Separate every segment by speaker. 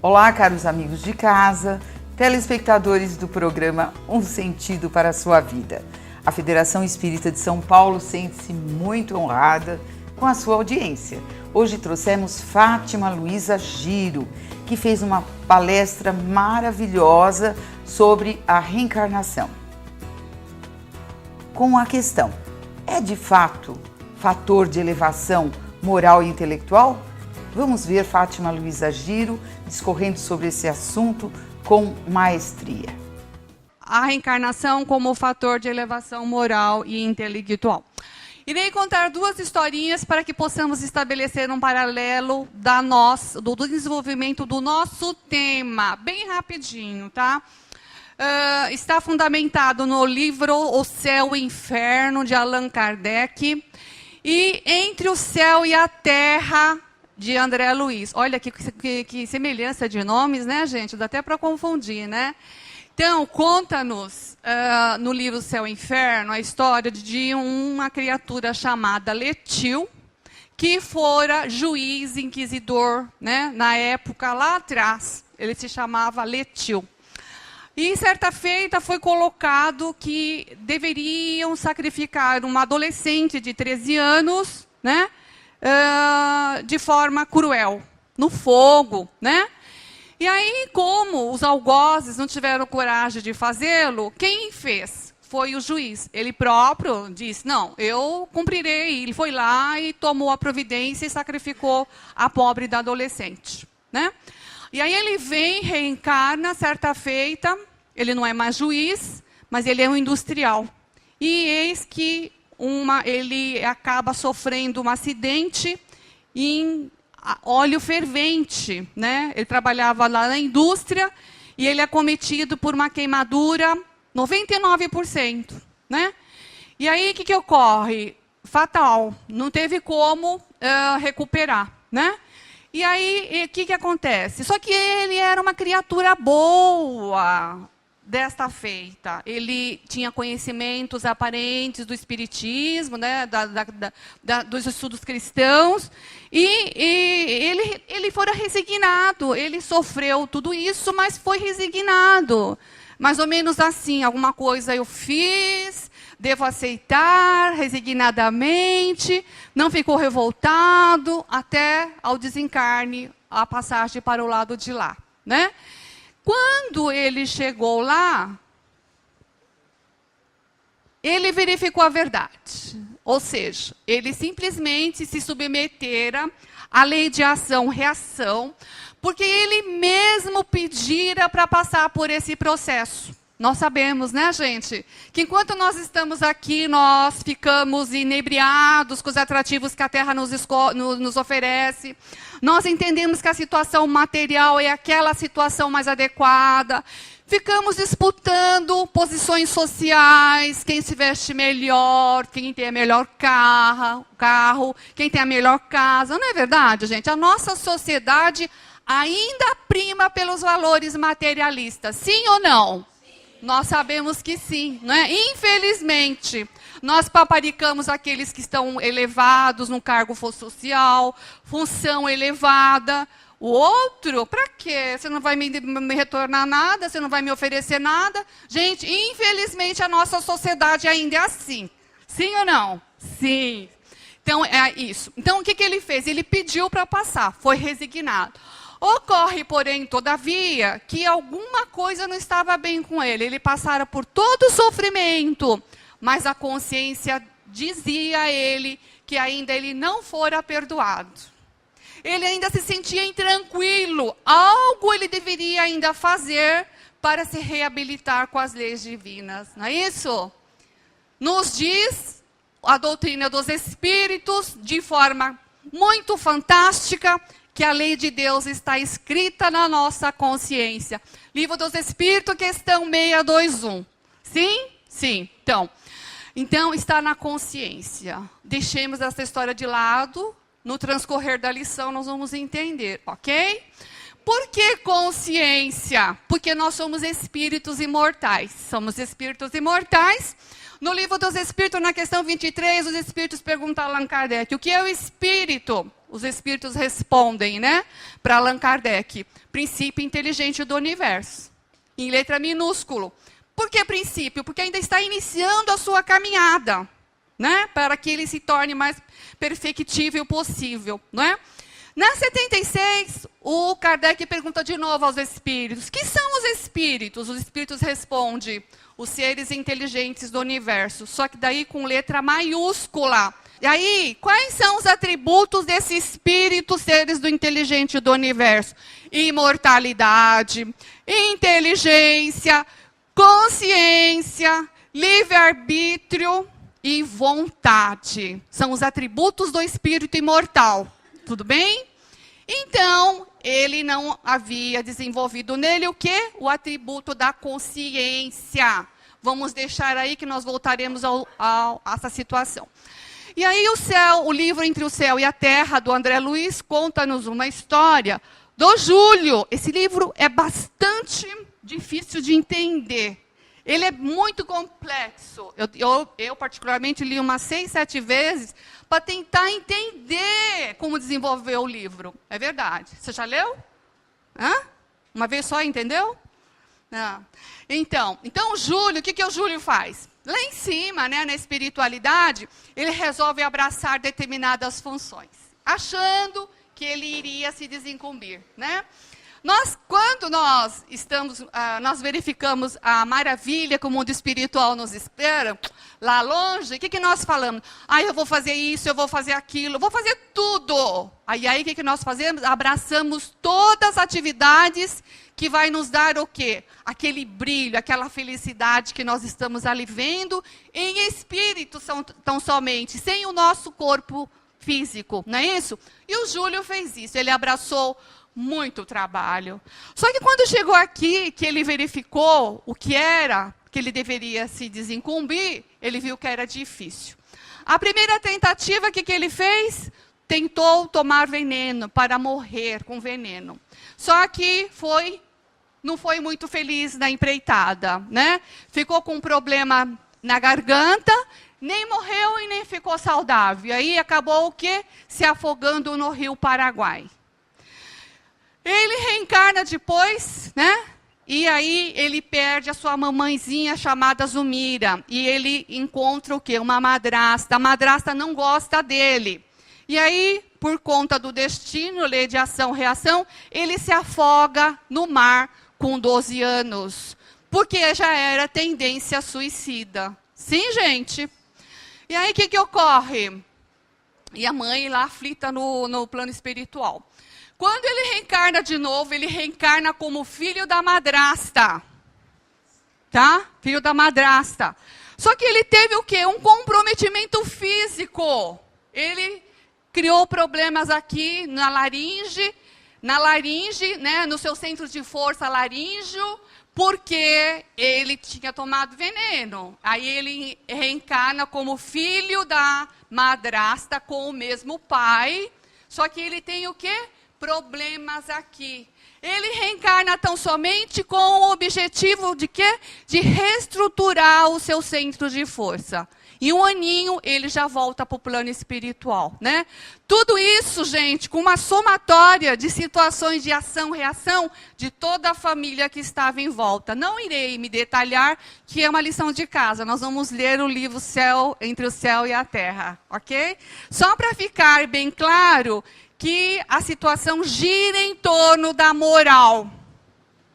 Speaker 1: Olá, caros amigos de casa, telespectadores do programa Um Sentido para a Sua Vida. A Federação Espírita de São Paulo sente-se muito honrada com a sua audiência. Hoje trouxemos Fátima Luísa Giro, que fez uma palestra maravilhosa sobre a reencarnação. Com a questão: é de fato fator de elevação moral e intelectual? Vamos ver Fátima Luísa Giro discorrendo sobre esse assunto com maestria.
Speaker 2: A reencarnação como fator de elevação moral e intelectual. Irei contar duas historinhas para que possamos estabelecer um paralelo do desenvolvimento do nosso tema, bem rapidinho, tá? Está fundamentado no livro O Céu e o Inferno, de Allan Kardec, e Entre o Céu e a Terra, de André Luiz. Olha que semelhança de nomes, né, gente? Dá até para confundir, né? Então, conta-nos no livro Céu e Inferno a história de uma criatura chamada Letil, que fora juiz inquisidor, né? Na época lá atrás, ele se chamava Letil. E certa feita foi colocado que deveriam sacrificar uma adolescente de 13 anos, né? De forma cruel, no fogo, né? E aí, como os algozes não tiveram coragem de fazê-lo, quem fez? Foi o juiz. Ele próprio disse: não, eu cumprirei. Ele foi lá e tomou a providência e sacrificou a pobre da adolescente, né? E aí ele vem, reencarna, certa feita, ele não é mais juiz, mas ele é um industrial. E eis que ele acaba sofrendo um acidente em óleo fervente, né? Ele trabalhava lá na indústria e ele é cometido por uma queimadura 99%, né? E aí o que ocorre? Fatal, não teve como recuperar, né? E aí o que acontece? Só que ele era uma criatura boa. Desta feita, ele tinha conhecimentos aparentes do espiritismo, né, dos estudos cristãos, e ele fora resignado. Ele sofreu tudo isso, mas foi resignado. Mais ou menos assim: alguma coisa eu fiz, devo aceitar resignadamente, não ficou revoltado, até ao desencarne, a passagem para o lado de lá, né? Quando ele chegou lá, ele verificou a verdade. Ou seja, ele simplesmente se submetera à lei de ação-reação, porque ele mesmo pedira para passar por esse processo. Nós sabemos, né, gente, que enquanto nós estamos aqui, nós ficamos inebriados com os atrativos que a Terra nos oferece. Nós entendemos que a situação material é aquela situação mais adequada. Ficamos disputando posições sociais, quem se veste melhor, quem tem a melhor carro, quem tem a melhor casa. Não é verdade, gente? A nossa sociedade ainda prima pelos valores materialistas. Sim ou não? Nós sabemos que sim, né? Infelizmente, nós paparicamos aqueles que estão elevados no cargo social, função elevada. O outro, para quê? Você não vai me retornar nada, você não vai me oferecer nada. Gente, infelizmente a nossa sociedade ainda é assim. Sim ou não? Sim. Então, é isso. Então, o que ele fez? Ele pediu para passar, foi resignado. Ocorre, porém, todavia, que alguma coisa não estava bem com ele. Ele passara por todo o sofrimento, mas a consciência dizia a ele que ainda ele não fora perdoado. Ele ainda se sentia intranquilo. Algo ele deveria ainda fazer para se reabilitar com as leis divinas. Não é isso? Nos diz a doutrina dos espíritos, de forma muito fantástica, que a lei de Deus está escrita na nossa consciência. Livro dos Espíritos, questão 621. Sim? Sim. Então está na consciência. Deixemos essa história de lado. No transcorrer da lição nós vamos entender, ok? Por que consciência? Porque nós somos espíritos imortais. Somos espíritos imortais. No livro dos Espíritos, na questão 23, os Espíritos perguntam a Allan Kardec: o que é o espírito? os espíritos respondem, né, para Allan Kardec? Princípio inteligente do universo, em letra minúsculo. Por que princípio? Porque ainda está iniciando a sua caminhada, né, para que ele se torne mais perfectível possível, não é? Na 76, o Kardec pergunta de novo aos espíritos: que são os espíritos? Os espíritos respondem: os seres inteligentes do universo, só que daí com letra maiúscula. E aí, quais são os atributos desse espírito, seres do inteligente do universo? Imortalidade, inteligência, consciência, livre-arbítrio e vontade. São os atributos do espírito imortal. Tudo bem? Então, ele não havia desenvolvido nele o quê? O atributo da consciência. Vamos deixar aí que nós voltaremos a essa situação. E aí o livro Entre o Céu e a Terra, do André Luiz, conta-nos uma história do Júlio. Esse livro é bastante difícil de entender. Ele é muito complexo. Eu particularmente, li umas 6, 7 vezes para tentar entender como desenvolver o livro. É verdade. Você já leu? Hã? Uma vez só, entendeu? Não. Então o Júlio, o que o Júlio faz? Lá em cima, né, na espiritualidade, ele resolve abraçar determinadas funções, achando que ele iria se desincumbir, né? Quando nós verificamos a maravilha que o mundo espiritual nos espera, lá longe, o que nós falamos? Eu vou fazer isso, eu vou fazer aquilo, eu vou fazer tudo. Aí o que nós fazemos? Abraçamos todas as atividades que vai nos dar o quê? Aquele brilho, aquela felicidade que nós estamos ali vendo em espírito tão somente, sem o nosso corpo físico, não é isso? E o Júlio fez isso, ele abraçou muito trabalho. Só que quando chegou aqui, que ele verificou o que era, que ele deveria se desincumbir, ele viu que era difícil. A primeira tentativa, o que ele fez? Tentou tomar veneno, para morrer com veneno. Só que não foi muito feliz na empreitada, né? Ficou com um problema na garganta, nem morreu e nem ficou saudável. E aí acabou o quê? Se afogando no Rio Paraguai. Ele reencarna depois, né? E aí ele perde a sua mamãezinha chamada Zumira. E ele encontra o quê? Uma madrasta. A madrasta não gosta dele. E aí, por conta do destino, lei de ação-reação, ele se afoga no mar com 12 anos. Porque já era tendência suicida. Sim, gente? E aí o que ocorre? E a mãe lá aflita no plano espiritual. Quando ele reencarna de novo, ele reencarna como filho da madrasta. Tá? Filho da madrasta. Só que ele teve o quê? Um comprometimento físico. Ele criou problemas aqui na laringe, né, no seu centro de força laríngeo, porque ele tinha tomado veneno. Aí ele reencarna como filho da madrasta com o mesmo pai, só que ele tem o quê? Problemas aqui. Ele reencarna tão somente com o objetivo de quê? De reestruturar o seu centro de força. Em um aninho, ele já volta para o plano espiritual, né? Tudo isso, gente, com uma somatória de situações de ação-reação de toda a família que estava em volta. Não irei me detalhar, que é uma lição de casa. Nós vamos ler o livro Entre o Céu e a Terra, ok? Só para ficar bem claro que a situação gira em torno da moral,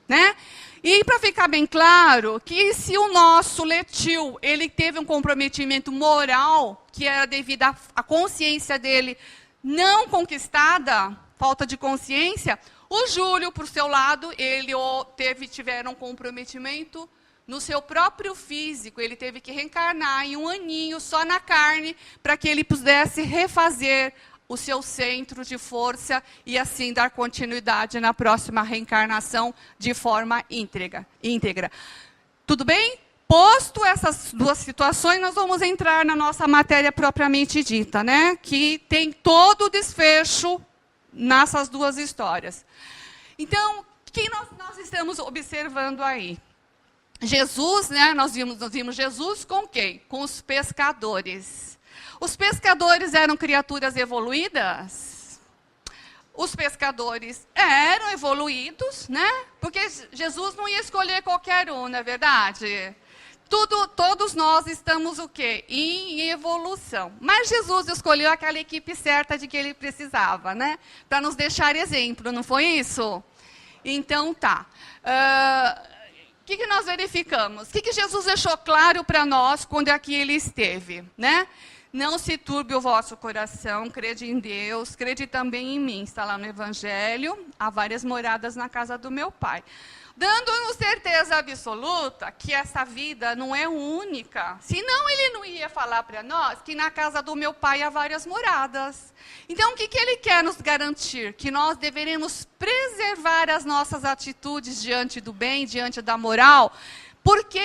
Speaker 2: né? E para ficar bem claro, que se o nosso Letil, ele teve um comprometimento moral, que era devido à consciência dele não conquistada, falta de consciência, o Júlio, por seu lado, ele tiveram um comprometimento no seu próprio físico. Ele teve que reencarnar em um aninho só na carne, para que ele pudesse refazer o seu centro de força e assim dar continuidade na próxima reencarnação de forma íntegra. Tudo bem? Posto essas duas situações, nós vamos entrar na nossa matéria propriamente dita, né? Que tem todo o desfecho nessas duas histórias. Então, o que nós estamos observando aí? Jesus, né? Nós vimos Jesus com quem? Com os pescadores. Os pescadores eram criaturas evoluídas? os pescadores eram evoluídos, né? Porque Jesus não ia escolher qualquer um, não é verdade? Todos nós estamos o quê? Em evolução. Mas Jesus escolheu aquela equipe certa de que ele precisava, né? Para nos deixar exemplo, não foi isso? Então tá. O que nós verificamos? O que Jesus deixou claro para nós quando aqui ele esteve, né? Não se turbe o vosso coração, crede em Deus, crede também em mim. Está lá no Evangelho, há várias moradas na casa do meu Pai. Dando-nos certeza absoluta que essa vida não é única. Senão ele não ia falar para nós que na casa do meu Pai há várias moradas. Então o que ele quer nos garantir? Que nós deveremos preservar as nossas atitudes diante do bem, diante da moral, porque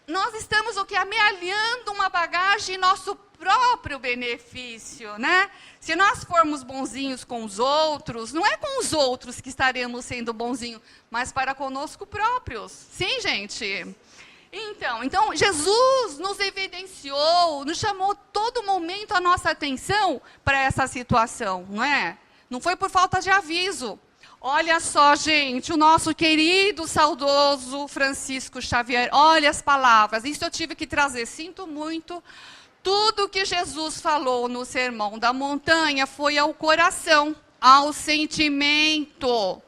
Speaker 2: nós estamos o que? Amealhando uma bagagem em nosso próprio benefício, né? Se nós formos bonzinhos com os outros, não é com os outros que estaremos sendo bonzinhos, mas para conosco próprios. Sim, gente? Então, Jesus nos evidenciou, nos chamou todo momento a nossa atenção para essa situação, não é? Não foi por falta de aviso. Olha só, gente, o nosso querido, saudoso Francisco Xavier, olha as palavras, isso eu tive que trazer, sinto muito. Tudo que Jesus falou no Sermão da Montanha foi ao coração, ao sentimento.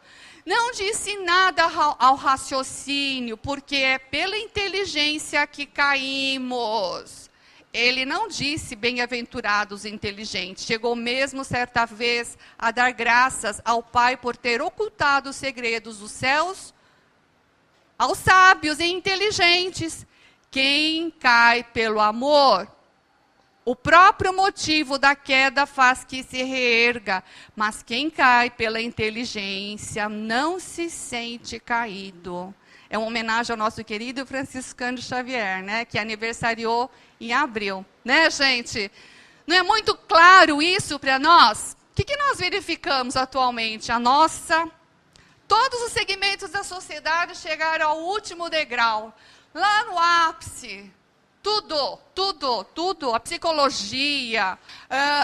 Speaker 2: Não disse nada ao raciocínio, porque é pela inteligência que caímos. Ele não disse bem-aventurados inteligentes. Chegou mesmo certa vez a dar graças ao Pai por ter ocultado os segredos dos céus aos sábios e inteligentes. Quem cai pelo amor, o próprio motivo da queda faz que se reerga, mas quem cai pela inteligência não se sente caído. É uma homenagem ao nosso querido Franciscano Xavier, né, que aniversariou em abril. Né, gente? Não é muito claro isso para nós? O que nós verificamos atualmente? Todos os segmentos da sociedade chegaram ao último degrau, lá no ápice. Tudo, a psicologia.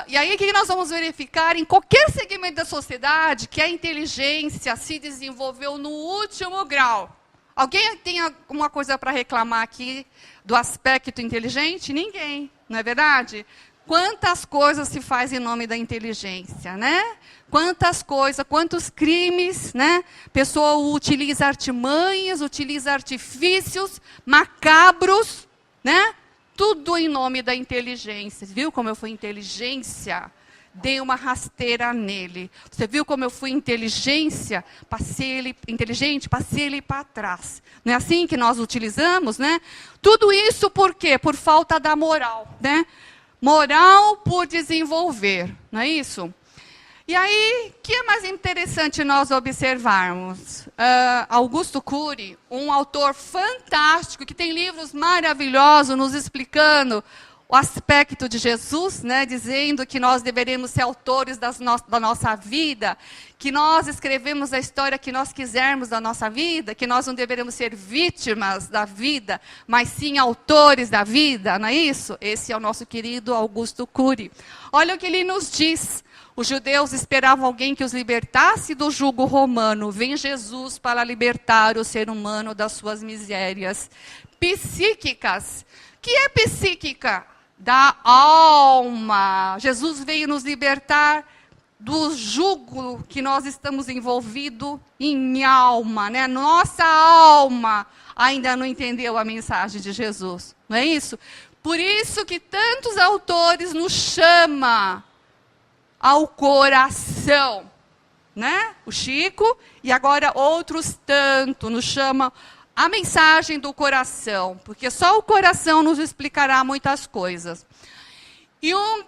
Speaker 2: E aí o que nós vamos verificar? Em qualquer segmento da sociedade, que a inteligência se desenvolveu no último grau. Alguém tem alguma coisa para reclamar aqui do aspecto inteligente? Ninguém, não é verdade? Quantas coisas se faz em nome da inteligência, né? Quantas coisas, quantos crimes, né? A pessoa utiliza artimanhas, utiliza artifícios macabros, né? Tudo em nome da inteligência. Viu como eu fui inteligência? Dei uma rasteira nele. Você viu como eu fui inteligente? Passei ele para trás. Não é assim que nós utilizamos, né? Tudo isso por quê? Por falta da moral, né? Moral por desenvolver, não é isso? E aí, o que é mais interessante nós observarmos? Augusto Cury, um autor fantástico, que tem livros maravilhosos nos explicando o aspecto de Jesus, né, dizendo que nós deveremos ser autores da nossa vida, que nós escrevemos a história que nós quisermos da nossa vida, que nós não deveremos ser vítimas da vida, mas sim autores da vida, não é isso? Esse é o nosso querido Augusto Cury. Olha o que ele nos diz. Os judeus esperavam alguém que os libertasse do jugo romano. Vem Jesus para libertar o ser humano das suas misérias psíquicas. O que é psíquica? Da alma. Jesus veio nos libertar do jugo que nós estamos envolvidos em alma, né? Nossa alma ainda não entendeu a mensagem de Jesus, não é isso? Por isso que tantos autores nos chamam ao coração, né? O Chico e agora outros tanto nos chamam a mensagem do coração, porque só o coração nos explicará muitas coisas. Jung,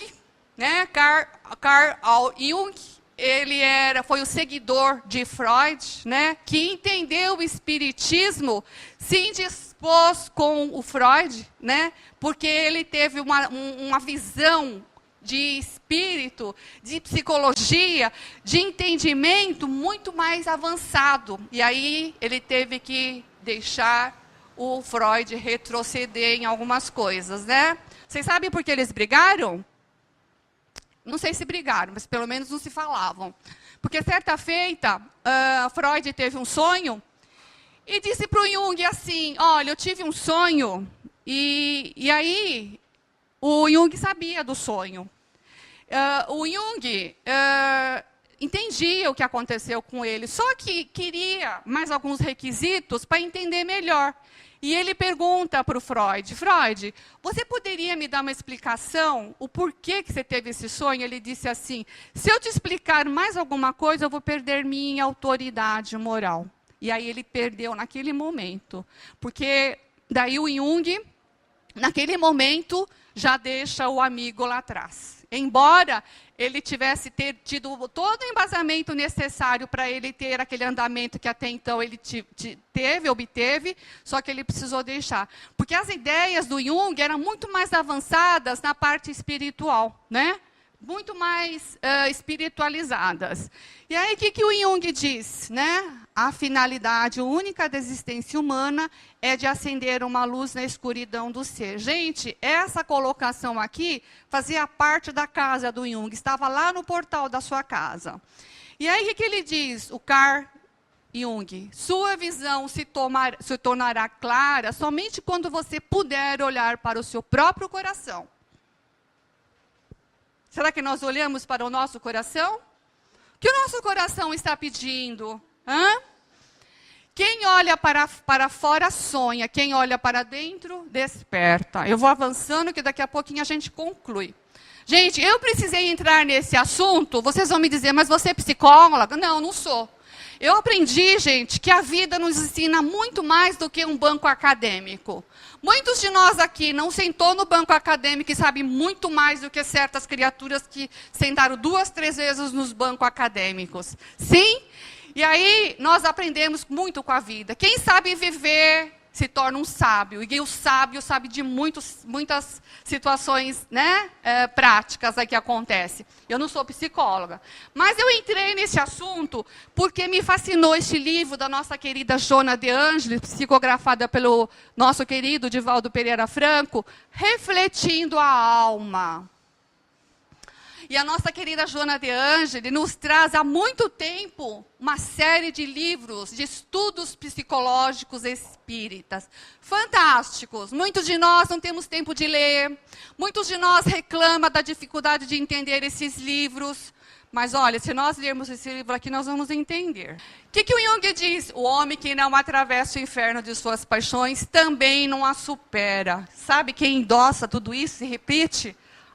Speaker 2: né? Carl Jung, ele foi o seguidor de Freud, né? Que entendeu o espiritismo, se indispôs com o Freud, né? Porque ele teve uma visão de espírito, de psicologia, de entendimento muito mais avançado. E aí ele teve que deixar o Freud retroceder em algumas coisas, né? Vocês sabem por que eles brigaram? Não sei se brigaram, mas pelo menos não se falavam. Porque certa feita, Freud teve um sonho e disse para o Jung assim, olha, eu tive um sonho, e aí o Jung sabia do sonho. O Jung entendia o que aconteceu com ele, só que queria mais alguns requisitos para entender melhor. E ele pergunta para o Freud, Freud, você poderia me dar uma explicação, o porquê que você teve esse sonho? Ele disse assim, se eu te explicar mais alguma coisa, eu vou perder minha autoridade moral. E aí ele perdeu naquele momento, porque daí o Jung, naquele momento, já deixa o amigo lá atrás. Embora ele tivesse tido todo o embasamento necessário para ele ter aquele andamento que até então ele obteve, só que ele precisou deixar. Porque as ideias do Jung eram muito mais avançadas na parte espiritual, né? Muito mais espiritualizadas. E aí, o que o Jung diz? Né? A finalidade única da existência humana é de acender uma luz na escuridão do ser. Gente, essa colocação aqui fazia parte da casa do Jung, estava lá no portal da sua casa. E aí, o que ele diz? O Carl Jung, sua visão se tornará clara somente quando você puder olhar para o seu próprio coração. Será que nós olhamos para o nosso coração? O que o nosso coração está pedindo? Quem olha para fora sonha, quem olha para dentro desperta. Eu vou avançando que daqui a pouquinho a gente conclui. Gente, eu precisei entrar nesse assunto, vocês vão me dizer, mas você é psicóloga? Não, não sou. Eu aprendi, gente, que a vida nos ensina muito mais do que um banco acadêmico. Muitos de nós aqui não sentou no banco acadêmico e sabem muito mais do que certas criaturas que sentaram 2, 3 vezes nos bancos acadêmicos. Sim? E aí nós aprendemos muito com a vida. Quem sabe viver se torna um sábio. E o sábio sabe de muitas situações, né, práticas aí que acontecem. Eu não sou psicóloga. Mas eu entrei nesse assunto porque me fascinou este livro da nossa querida Joana de Ângelis, psicografada pelo nosso querido Divaldo Pereira Franco, Refletindo a Alma. E a nossa querida Joana de Ângelis nos traz há muito tempo uma série de livros, de estudos psicológicos espíritas. Fantásticos. Muitos de nós não temos tempo de ler. Muitos de nós reclamam da dificuldade de entender esses livros. Mas olha, se nós lermos esse livro aqui, nós vamos entender. O que o Jung diz? O homem que não atravessa o inferno de suas paixões também não a supera. Sabe quem endossa tudo isso e repite?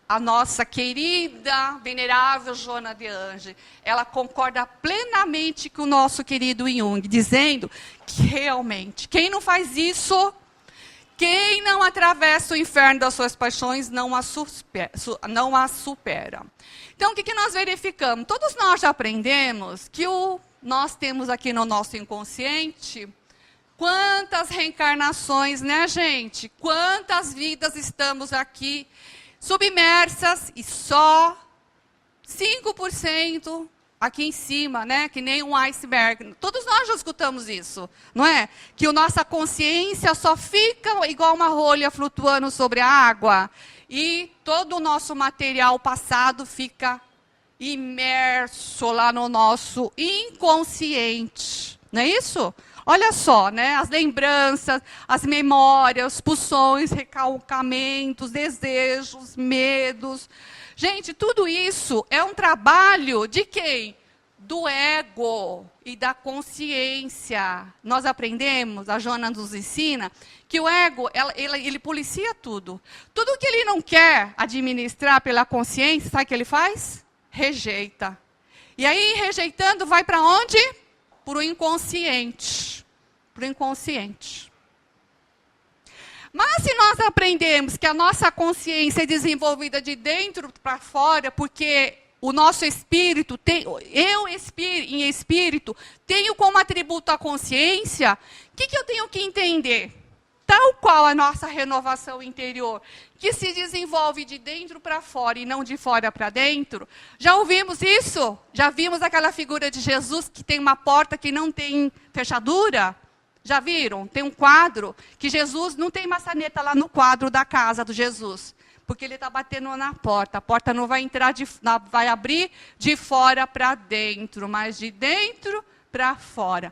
Speaker 2: A nossa querida, venerável Joana de Ângelis. Ela concorda plenamente com o nosso querido Jung, dizendo que realmente, quem não faz isso, quem não atravessa o inferno das suas paixões, não a supera. Então, o que nós verificamos? Todos nós já aprendemos que nós temos aqui no nosso inconsciente quantas reencarnações, né, gente? Quantas vidas estamos aqui submersas e só 5% aqui em cima, né? Que nem um iceberg. Todos nós já escutamos isso, não é? Que a nossa consciência só fica igual uma rolha flutuando sobre a água e todo o nosso material passado fica imerso lá no nosso inconsciente. Não é isso? Olha só, né? As lembranças, as memórias, pulsões, recalcamentos, desejos, medos. Gente, tudo isso é um trabalho de quem? Do ego e da consciência. Nós aprendemos, a Joana nos ensina, que o ego, ele policia tudo. Tudo que ele não quer administrar pela consciência, sabe o que ele faz? Rejeita. E aí, rejeitando, vai para onde? Para o inconsciente. Para o inconsciente. Mas se nós aprendemos que a nossa consciência é desenvolvida de dentro para fora, porque o nosso espírito, em espírito, tenho como atributo a consciência, o que eu tenho que entender? Tal qual a nossa renovação interior, que se desenvolve de dentro para fora e não de fora para dentro. Já ouvimos isso? Já vimos aquela figura de Jesus que tem uma porta que não tem fechadura? Já viram? Tem um quadro que Jesus não tem maçaneta lá no quadro da casa do Jesus. porque ele está batendo na porta. A porta não vai entrar, vai abrir de fora para dentro, mas de dentro para fora.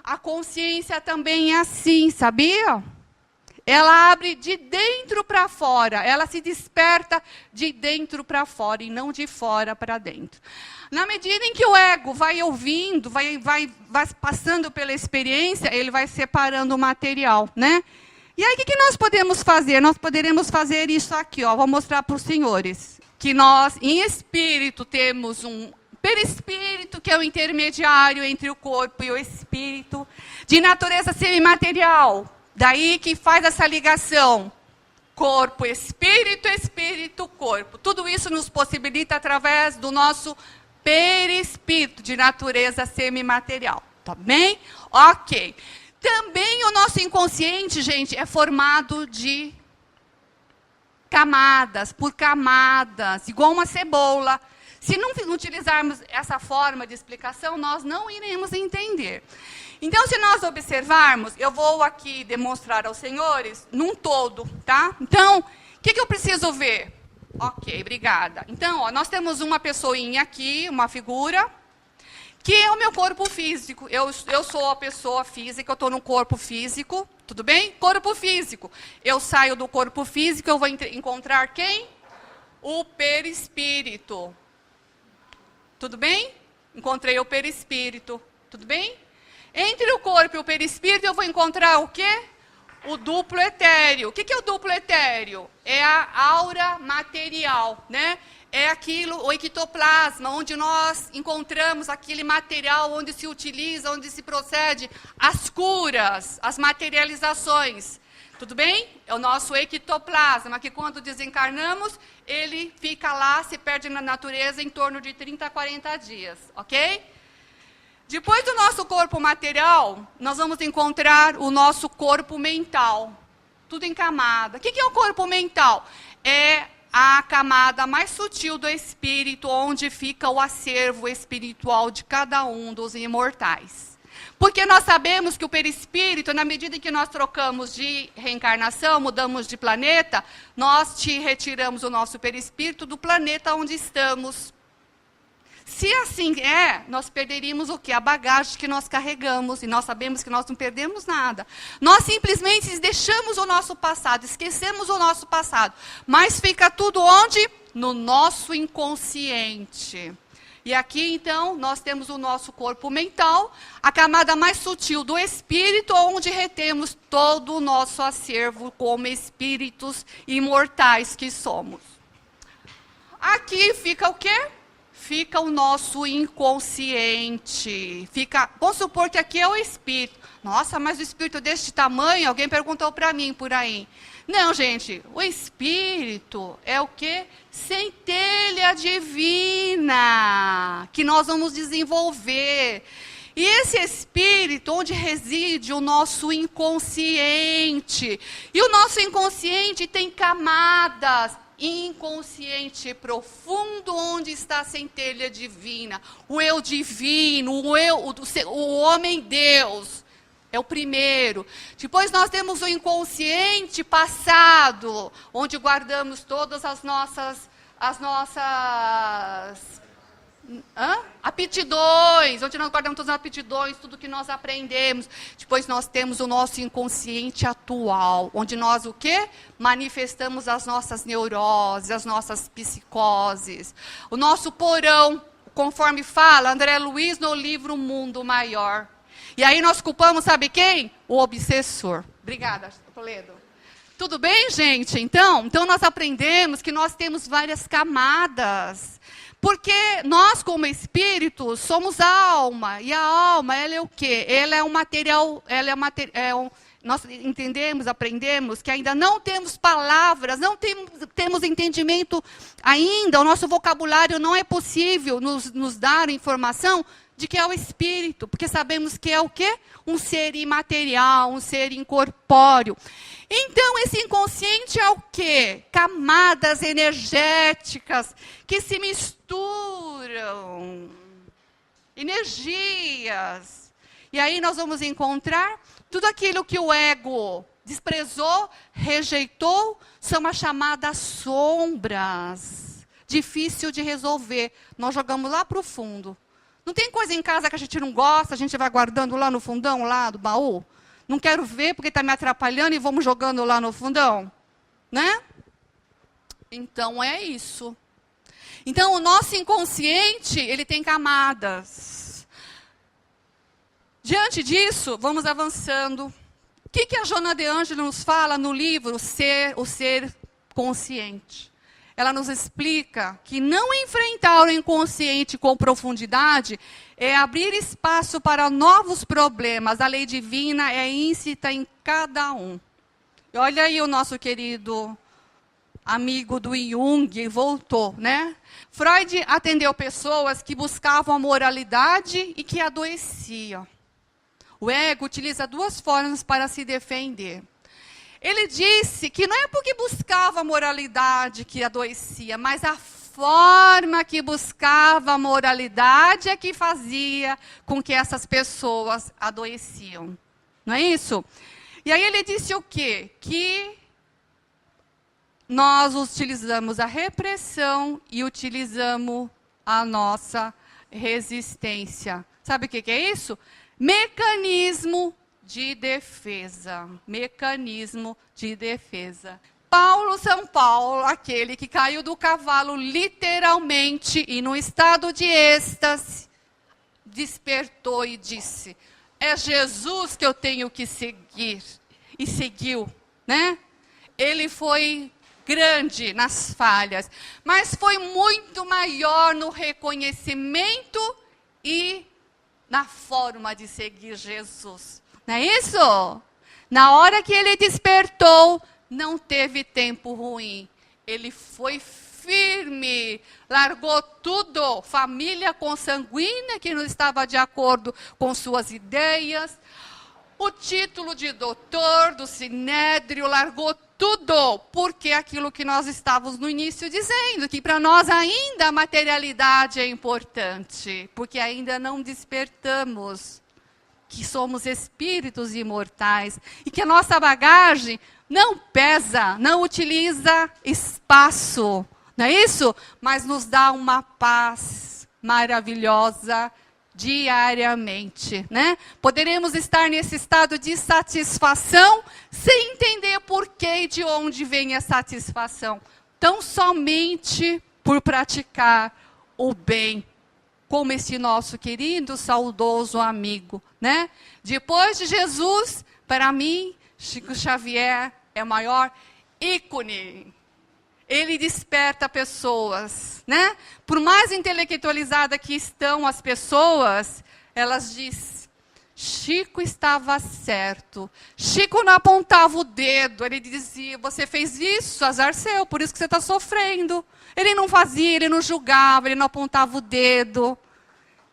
Speaker 2: A consciência também é assim, sabia? Ela abre de dentro para fora, ela se desperta de dentro para fora e não de fora para dentro. Na medida em que o ego vai ouvindo, vai passando pela experiência, ele vai separando o material, né? E aí o que nós podemos fazer? Nós poderemos fazer isso aqui, ó. Vou mostrar para os senhores. Que nós, em espírito, temos um perispírito, que é o intermediário entre o corpo e o espírito, de natureza semimaterial. Daí que faz essa ligação, corpo, espírito, espírito, corpo. Tudo isso nos possibilita através do nosso perispírito, de natureza semimaterial. Tá bem? Ok. Também o nosso inconsciente, gente, é formado de camadas, por camadas, igual uma cebola. Se não utilizarmos essa forma de explicação, nós não iremos entender. Então, se nós observarmos, eu vou aqui demonstrar aos senhores num todo, tá? Então, o que eu preciso ver? Ok, obrigada. Então, ó, nós temos uma pessoinha aqui, uma figura, que é o meu corpo físico. Eu sou a pessoa física, eu estou no corpo físico, tudo bem? Corpo físico. Eu saio do corpo físico, eu vou encontrar quem? O perispírito. Tudo bem? Encontrei o perispírito, tudo bem? Entre o corpo e o perispírito, eu vou encontrar o quê? O duplo etéreo. O que é o duplo etéreo? É a aura material, né? É aquilo, o ectoplasma, onde nós encontramos aquele material, onde se utiliza, onde se procede as curas, as materializações. Tudo bem? É o nosso ectoplasma, que quando desencarnamos, ele fica lá, se perde na natureza em torno de 30 a 40 dias, ok? Depois do nosso corpo material, nós vamos encontrar o nosso corpo mental. Tudo em camada. O que é o corpo mental? É a camada mais sutil do espírito, onde fica o acervo espiritual de cada um dos imortais. Porque nós sabemos que o perispírito, na medida em que nós trocamos de reencarnação, mudamos de planeta, nós retiramos o nosso perispírito do planeta onde estamos. Se assim é, nós perderíamos o quê? A bagagem que nós carregamos, e nós sabemos que nós não perdemos nada. Nós simplesmente deixamos o nosso passado, esquecemos o nosso passado, mas fica tudo onde? No nosso inconsciente. E aqui, então, nós temos o nosso corpo mental, a camada mais sutil do espírito, onde retemos todo o nosso acervo como espíritos imortais que somos. Aqui fica o quê? Fica o nosso inconsciente. Vamos supor que aqui é o espírito. Nossa, mas o espírito deste tamanho, alguém perguntou para mim por aí. Não, gente, o espírito é o quê? Centelha divina, que nós vamos desenvolver. E esse espírito, onde reside o nosso inconsciente. E o nosso inconsciente tem camadas. Inconsciente profundo, onde está a centelha divina, o eu divino, o homem Deus, é o primeiro. Depois nós temos o inconsciente passado, onde guardamos todas as nossas aptidões, onde nós guardamos todas as aptidões, tudo que nós aprendemos. Depois nós temos o nosso inconsciente atual, onde nós o quê? Manifestamos as nossas neuroses, as nossas psicoses. O nosso porão, conforme fala André Luiz no livro Mundo Maior. E aí nós culpamos, sabe quem? O obsessor. Obrigada, Toledo. Tudo bem, gente? Então nós aprendemos que nós temos várias camadas. Porque nós, como espíritos, somos alma. E a alma, ela é o quê? Ela é um material, nós entendemos, aprendemos que ainda não temos palavras, não temos entendimento ainda. O nosso vocabulário não é possível nos dar informação de que é o espírito. Porque sabemos que é o quê? Um ser imaterial, um ser incorpóreo. Então, esse inconsciente é o quê? Camadas energéticas que se misturam. Energias. E aí nós vamos encontrar tudo aquilo que o ego desprezou, rejeitou, são as chamadas sombras. Difícil de resolver. Nós jogamos lá para o fundo. Não tem coisa em casa que a gente não gosta, a gente vai guardando lá no fundão, lá do baú? Não quero ver porque está me atrapalhando e vamos jogando lá no fundão? Né? Então, é isso. Então, o nosso inconsciente, ele tem camadas. Diante disso, vamos avançando. O que a Joana de Ângelo nos fala no livro O Ser Consciente? Ela nos explica que não enfrentar o inconsciente com profundidade é abrir espaço para novos problemas. A lei divina é íncita em cada um. E olha aí o nosso querido amigo do Jung, voltou, né? Freud atendeu pessoas que buscavam a moralidade e que adoeciam. O ego utiliza duas formas para se defender. Ele disse que não é porque buscava a moralidade que adoecia, mas a forma que buscava a moralidade é que fazia com que essas pessoas adoeciam. Não é isso? E aí ele disse o quê? Que nós utilizamos a repressão e utilizamos a nossa resistência. Sabe o que é isso? Mecanismo de defesa. Mecanismo de defesa. São Paulo, aquele que caiu do cavalo literalmente e no estado de êxtase, despertou e disse: é Jesus que eu tenho que seguir. E seguiu, né? Ele foi grande nas falhas, mas foi muito maior no reconhecimento e na forma de seguir Jesus. Não é isso? Na hora que ele despertou, não teve tempo ruim. Ele foi firme, largou tudo, família consanguínea que não estava de acordo com suas ideias, o título de doutor do Sinédrio, largou tudo, porque aquilo que nós estávamos no início dizendo, que para nós ainda a materialidade é importante, porque ainda não despertamos que somos espíritos imortais e que a nossa bagagem não pesa, não utiliza espaço, não é isso? Mas nos dá uma paz maravilhosa diariamente, né? Poderemos estar nesse estado de satisfação sem entender por que e de onde vem a satisfação, tão somente por praticar o bem, como esse nosso querido, saudoso amigo, né? Depois de Jesus, para mim, Chico Xavier é o maior ícone. Ele desperta pessoas, né? Por mais intelectualizada que estão as pessoas, elas dizem: Chico estava certo. Chico não apontava o dedo, ele dizia: você fez isso, azar seu, por isso que você está sofrendo. Ele não fazia, ele não julgava, ele não apontava o dedo.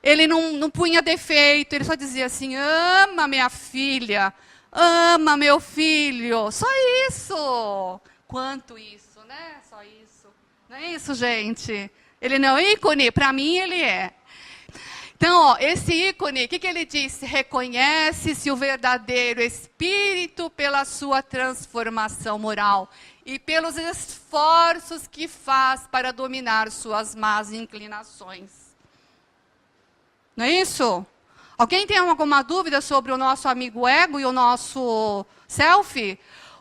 Speaker 2: Ele não punha defeito, ele só dizia assim: ama minha filha, ama meu filho. Só isso. Quanto isso, né? Só isso. Não é isso, gente? Ele não é ícone? Para mim, ele é. Então, ó, esse ícone, o que ele disse? Reconhece-se o verdadeiro espírito pela sua transformação moral e pelos esforços que faz para dominar suas más inclinações. Não é isso? Alguém tem alguma dúvida sobre o nosso amigo ego e o nosso self?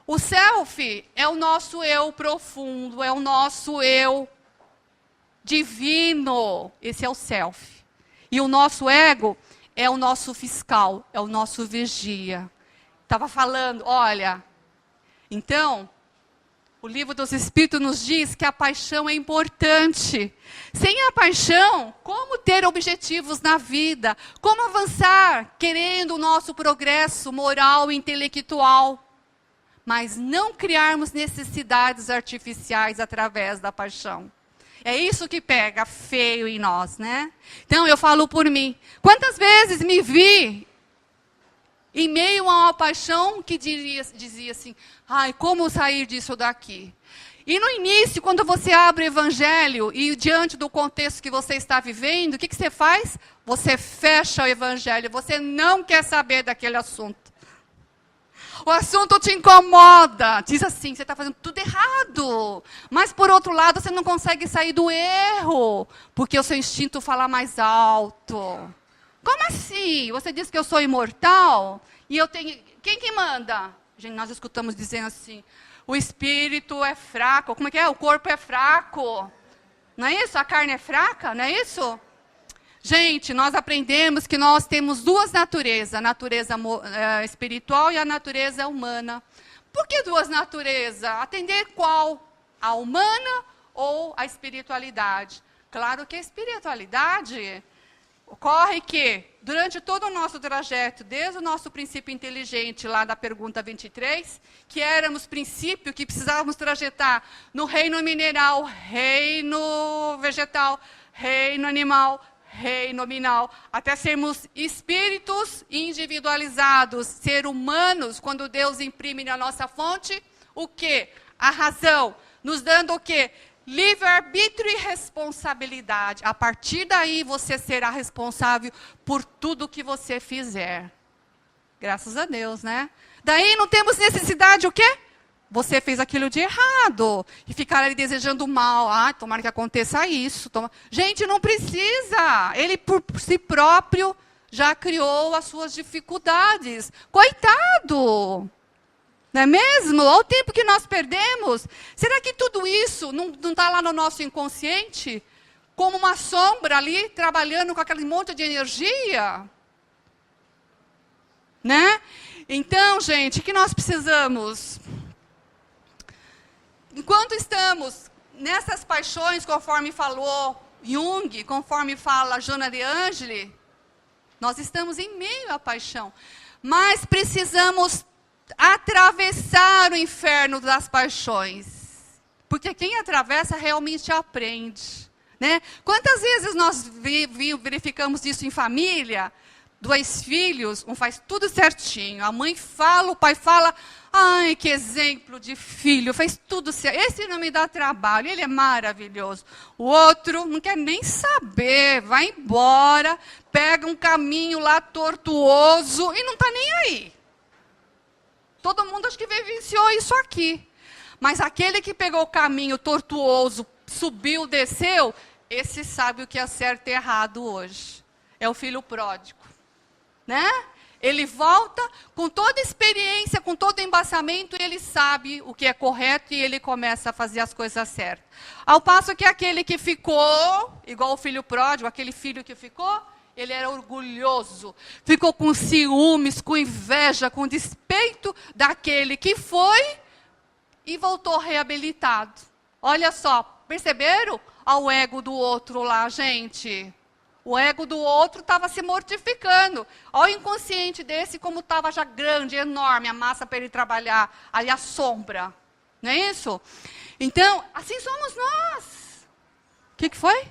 Speaker 2: O self é o nosso eu profundo, é o nosso eu divino. Esse é o self. E o nosso ego é o nosso fiscal, é o nosso vigia. Estava falando, olha, então, o livro dos Espíritos nos diz que a paixão é importante. Sem a paixão, como ter objetivos na vida? Como avançar querendo o nosso progresso moral e intelectual? Mas não criarmos necessidades artificiais através da paixão. É isso que pega feio em nós, né? Então, eu falo por mim. Quantas vezes me vi em meio a uma paixão que dizia assim: ai, como sair disso daqui? E no início, quando você abre o evangelho e diante do contexto que você está vivendo, o que você faz? Você fecha o evangelho, você não quer saber daquele assunto. O assunto te incomoda. Diz assim, você está fazendo tudo errado. Mas, por outro lado, você não consegue sair do erro. Porque o seu instinto fala mais alto. Como assim? Você diz que eu sou imortal? E eu tenho... Quem que manda? Gente, nós escutamos dizendo assim, o espírito é fraco. Como é que é? O corpo é fraco. Não é isso? A carne é fraca? Não é isso? Gente, nós aprendemos que nós temos duas naturezas, a natureza espiritual e a natureza humana. Por que duas naturezas? Atender qual? A humana ou a espiritualidade? Claro que a espiritualidade ocorre que, durante todo o nosso trajeto, desde o nosso princípio inteligente, lá da pergunta 23, que éramos princípio, que precisávamos trajetar no reino mineral, reino vegetal, reino animal, reino nominal, até sermos espíritos individualizados, ser humanos, quando Deus imprime na nossa fonte, o quê? A razão, nos dando o quê? Livre-arbítrio e responsabilidade. A partir daí, você será responsável por tudo que você fizer. Graças a Deus, né? Daí não temos necessidade, o quê? Você fez aquilo de errado. E ficar ali desejando mal. Ah, tomara que aconteça isso. Gente, não precisa. Ele, por si próprio, já criou as suas dificuldades. Coitado! Não é mesmo? Olha o tempo que nós perdemos. Será que tudo isso não está lá no nosso inconsciente? Como uma sombra ali, trabalhando com aquele monte de energia? Né? Então, gente, o que nós precisamos? Enquanto estamos nessas paixões, conforme falou Jung, conforme fala Joana de Angeli, nós estamos em meio à paixão. Mas precisamos atravessar o inferno das paixões. Porque quem atravessa realmente aprende. Né? Quantas vezes nós verificamos isso em família? 2 filhos, um faz tudo certinho. A mãe fala, o pai fala, ai, que exemplo de filho, fez tudo certo. Esse não me dá trabalho, ele é maravilhoso. O outro não quer nem saber, vai embora, pega um caminho lá tortuoso e não está nem aí. Todo mundo acho que vivenciou isso aqui. Mas aquele que pegou o caminho tortuoso, subiu, desceu, esse sabe o que é certo e errado hoje. É o filho pródigo. Né? Ele volta com toda a experiência, com todo o embasamento, e ele sabe o que é correto e ele começa a fazer as coisas certas. Ao passo que aquele que ficou, igual o filho pródigo, aquele filho que ficou, ele era orgulhoso, ficou com ciúmes, com inveja, com despeito daquele que foi e voltou reabilitado. Olha só, perceberam ao ego do outro lá, gente? O ego do outro estava se mortificando. Olha o inconsciente desse como estava já grande, enorme, a massa para ele trabalhar. Ali a sombra. Não é isso? Então, assim somos nós. O que foi?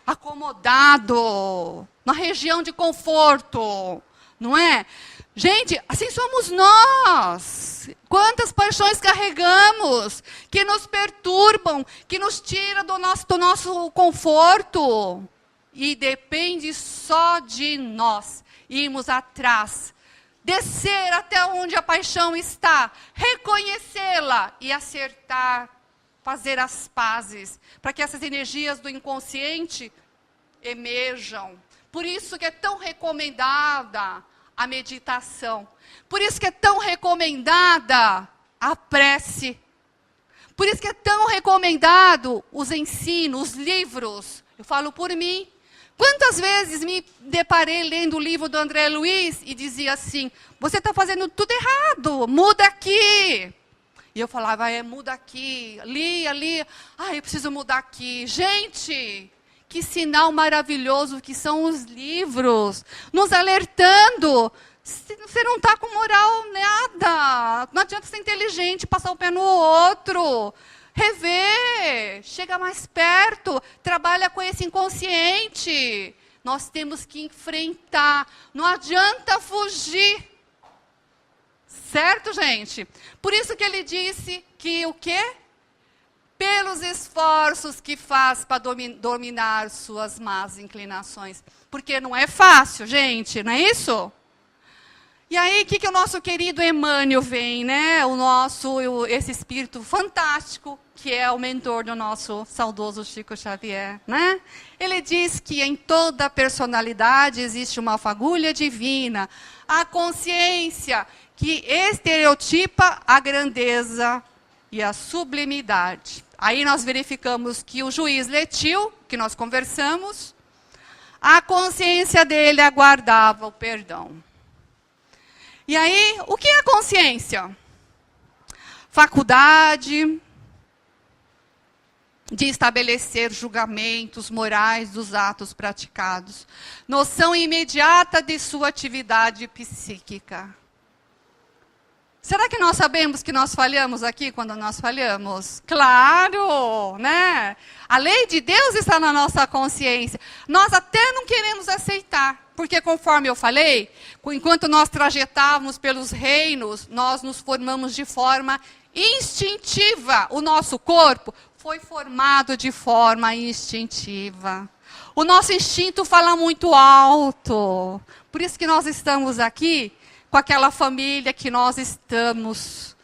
Speaker 2: Acomodado. Na região de conforto. Não é? Gente, assim somos nós. Quantas paixões carregamos que nos perturbam, que nos tiram do nosso conforto. E depende só de nós irmos atrás, descer até onde a paixão está, reconhecê-la e acertar, fazer as pazes, para que essas energias do inconsciente emerjam. Por isso que é tão recomendada a meditação, por isso que é tão recomendada a prece, por isso que é tão recomendado os ensinos, os livros. Eu falo por mim. Quantas vezes me deparei lendo o livro do André Luiz e dizia assim, você está fazendo tudo errado, muda aqui. E eu falava, muda aqui, ali, eu preciso mudar aqui. Gente, que sinal maravilhoso que são os livros, nos alertando. Você não está com moral nada, não adianta ser inteligente, passar o pé no outro. Rever, chega mais perto, trabalha com esse inconsciente. Nós temos que enfrentar, não adianta fugir. Certo, gente? Por isso que ele disse que o quê? Pelos esforços que faz para dominar suas más inclinações. Porque não é fácil, gente, não é isso? E aí, o que o nosso querido Emmanuel vem, né? Esse espírito fantástico, que é o mentor do nosso saudoso Chico Xavier, né? Ele diz que em toda personalidade existe uma fagulha divina, a consciência que estereotipa a grandeza e a sublimidade. Aí nós verificamos que o juiz Letil, que nós conversamos, a consciência dele aguardava o perdão. E aí, o que é a consciência? Faculdade de estabelecer julgamentos morais dos atos praticados. Noção imediata de sua atividade psíquica. Será que nós sabemos que nós falhamos aqui quando nós falhamos? Claro, né? A lei de Deus está na nossa consciência. Nós até não queremos aceitar, porque conforme eu falei, enquanto nós trajetávamos pelos reinos, nós nos formamos de forma instintiva. O nosso corpo foi formado de forma instintiva. O nosso instinto fala muito alto. Por isso que nós estamos aqui com aquela família que nós estamos,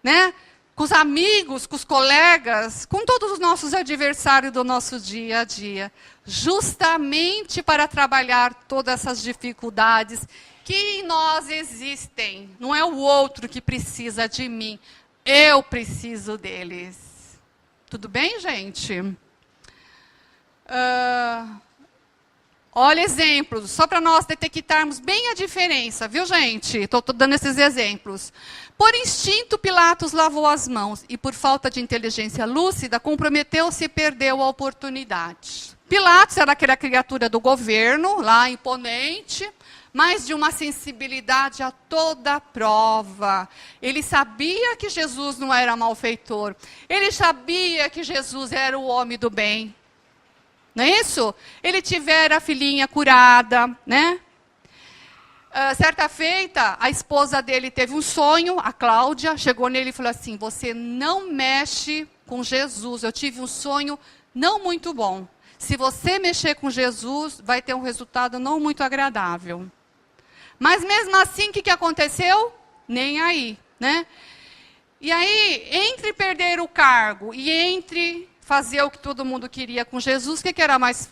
Speaker 2: né? Com os amigos, com os colegas, com todos os nossos adversários do nosso dia a dia. Justamente para trabalhar todas essas dificuldades que em nós existem. Não é o outro que precisa de mim, eu preciso deles. Tudo bem, gente? Olha exemplos, só para nós detectarmos bem a diferença, viu, gente? Estou dando esses exemplos. Por instinto, Pilatos lavou as mãos e, por falta de inteligência lúcida, comprometeu-se e perdeu a oportunidade. Pilatos era aquela criatura do governo, lá imponente, mas de uma sensibilidade a toda prova. Ele sabia que Jesus não era malfeitor. Ele sabia que Jesus era o homem do bem. Não é isso? Ele tivera a filhinha curada, né? Certa feita, a esposa dele teve um sonho, a Cláudia, chegou nele e falou assim, você não mexe com Jesus, eu tive um sonho não muito bom. Se você mexer com Jesus, vai ter um resultado não muito agradável. Mas mesmo assim, o que aconteceu? Nem aí, né? E aí, entre perder o cargo e entre fazer o que todo mundo queria com Jesus, o que era mais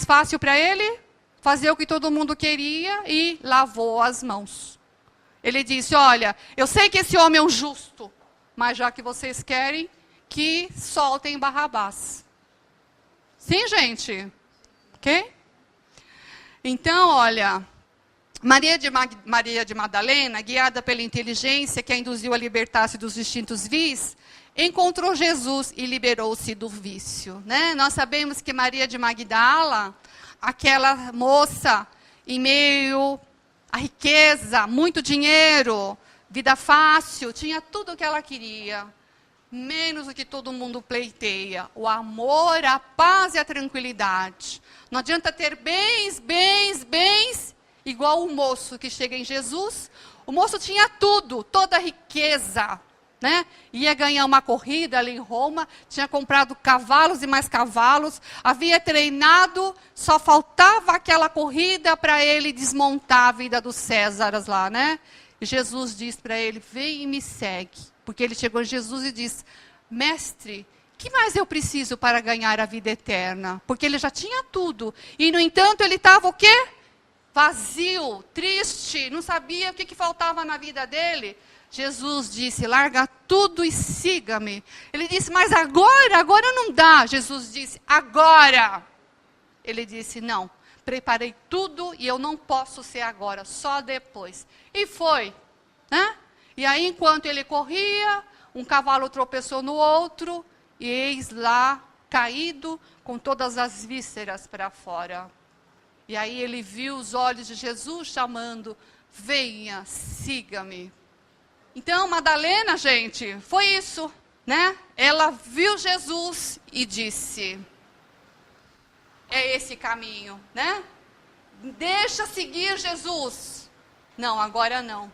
Speaker 2: fácil para ele? Fazer o que todo mundo queria e lavou as mãos. Ele disse, olha, eu sei que esse homem é um justo, mas já que vocês querem, que soltem Barrabás. Sim, gente? Ok? Então, olha, Maria de Madalena, guiada pela inteligência que a induziu a libertar-se dos instintos vis, encontrou Jesus e liberou-se do vício, né? Nós sabemos que Maria de Magdala, aquela moça em meio à riqueza, muito dinheiro, vida fácil, tinha tudo o que ela queria, menos o que todo mundo pleiteia, o amor, a paz e a tranquilidade. Não adianta ter bens, igual o moço que chega em Jesus. O moço tinha tudo, toda a riqueza, né? Ia ganhar uma corrida ali em Roma, tinha comprado cavalos e mais cavalos, havia treinado, só faltava aquela corrida para ele desmontar a vida dos Césares lá, né? E Jesus diz para ele, vem e me segue. Porque ele chegou em Jesus e disse, mestre, que mais eu preciso para ganhar a vida eterna? Porque ele já tinha tudo. E, no entanto, ele estava o quê? Vazio, triste, não sabia o que faltava na vida dele. Jesus disse, larga tudo e siga-me. Ele disse, mas agora não dá. Jesus disse, agora. Ele disse, não, preparei tudo e eu não posso ser agora, só depois. E foi, né? E aí, enquanto ele corria, um cavalo tropeçou no outro, e eis lá, caído, com todas as vísceras para fora. E aí ele viu os olhos de Jesus chamando, venha, siga-me. Então, Madalena, gente, foi isso, né? Ela viu Jesus e disse, é esse caminho, né? Deixa seguir Jesus. Não, agora não.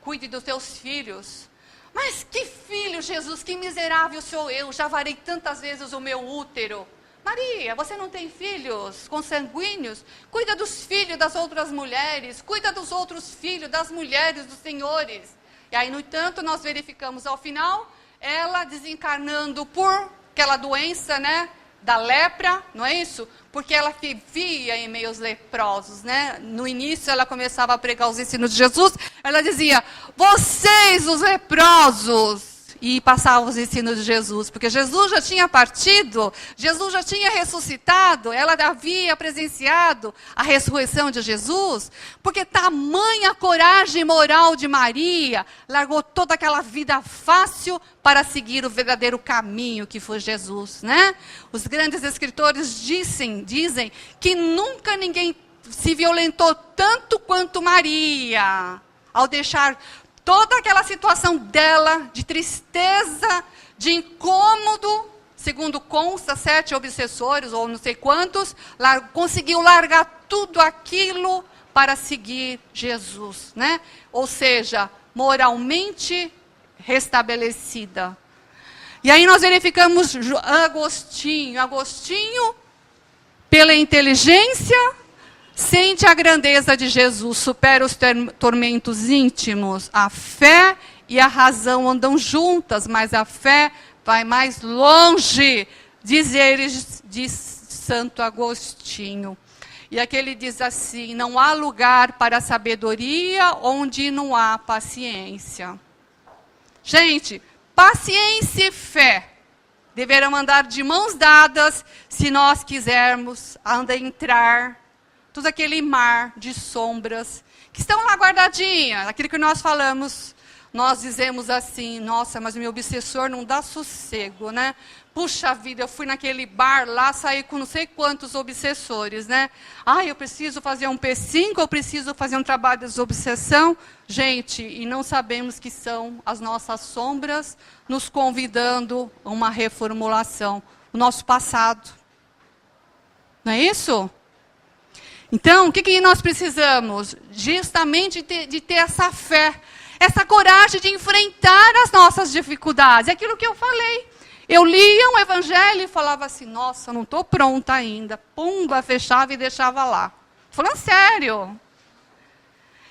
Speaker 2: Cuide dos teus filhos. Mas que filho, Jesus, que miserável sou eu. Já varei tantas vezes o meu útero. Maria, você não tem filhos consanguíneos? Cuida dos filhos das outras mulheres, cuida dos outros filhos das mulheres dos senhores. E aí, no entanto, nós verificamos ao final, ela desencarnando por aquela doença, né, da lepra, não é isso? Porque ela vivia em meios leprosos, né? No início, ela começava a pregar os ensinos de Jesus, ela dizia, vocês os leprosos, e passava os ensinos de Jesus, porque Jesus já tinha partido, Jesus já tinha ressuscitado, ela havia presenciado a ressurreição de Jesus, porque tamanha coragem moral de Maria, largou toda aquela vida fácil para seguir o verdadeiro caminho que foi Jesus, né? Os grandes escritores dizem que nunca ninguém se violentou tanto quanto Maria, ao deixar toda aquela situação dela, de tristeza, de incômodo, segundo consta, 7 obsessores, ou não sei quantos, conseguiu largar tudo aquilo para seguir Jesus, né? Ou seja, moralmente restabelecida. E aí nós verificamos Agostinho, pela inteligência, sente a grandeza de Jesus, supera os tormentos íntimos. A fé e a razão andam juntas, mas a fé vai mais longe, diz Santo Agostinho. E aqui ele diz assim, não há lugar para a sabedoria onde não há paciência. Gente, paciência e fé deverão andar de mãos dadas se nós quisermos entrar todo aquele mar de sombras que estão lá guardadinhas, aquilo que nós falamos, nós dizemos assim, nossa, mas o meu obsessor não dá sossego, né? Puxa vida, eu fui naquele bar lá, saí com não sei quantos obsessores, né? Ah, eu preciso fazer um P5, eu preciso fazer um trabalho de desobsessão. Gente, e não sabemos que são as nossas sombras nos convidando a uma reformulação, o nosso passado. Não é isso? Então, o que nós precisamos? Justamente de ter essa fé, essa coragem de enfrentar as nossas dificuldades. É aquilo que eu falei. Eu lia um evangelho e falava assim, nossa, não estou pronta ainda. Pumba, fechava e deixava lá. Falando sério.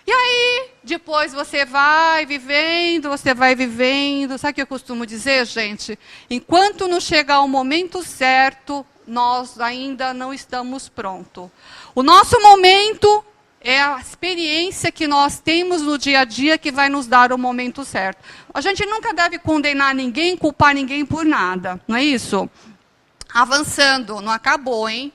Speaker 2: E aí, depois você vai vivendo. Sabe o que eu costumo dizer, gente? Enquanto não chegar o momento certo, nós ainda não estamos prontos. O nosso momento é a experiência que nós temos no dia a dia que vai nos dar o momento certo. A gente nunca deve condenar ninguém, culpar ninguém por nada, não é isso? Avançando, não acabou, hein?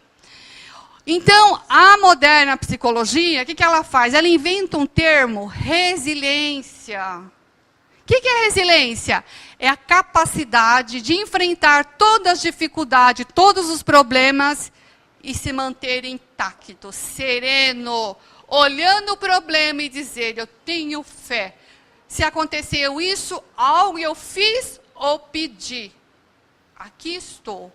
Speaker 2: Então, a moderna psicologia, o que ela faz? Ela inventa um termo, resiliência. O que é resiliência? É a capacidade de enfrentar todas as dificuldades, todos os problemas e se manter intacto, sereno, olhando o problema e dizer, eu tenho fé. Se aconteceu isso, algo eu fiz ou pedi. Aqui estou.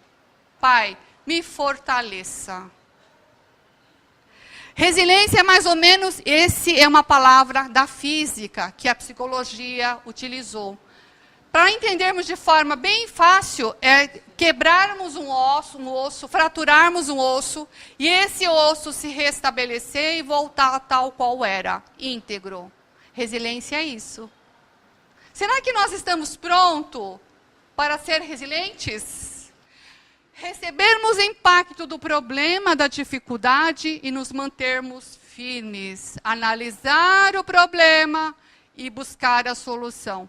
Speaker 2: Pai, me fortaleça. Resiliência é mais ou menos, esse é uma palavra da física que a psicologia utilizou. Para entendermos de forma bem fácil, é quebrarmos um osso, fraturarmos um osso, e esse osso se restabelecer e voltar tal qual era, íntegro. Resiliência é isso. Será que nós estamos prontos para ser resilientes? Recebermos o impacto do problema, da dificuldade e nos mantermos firmes. Analisar o problema e buscar a solução.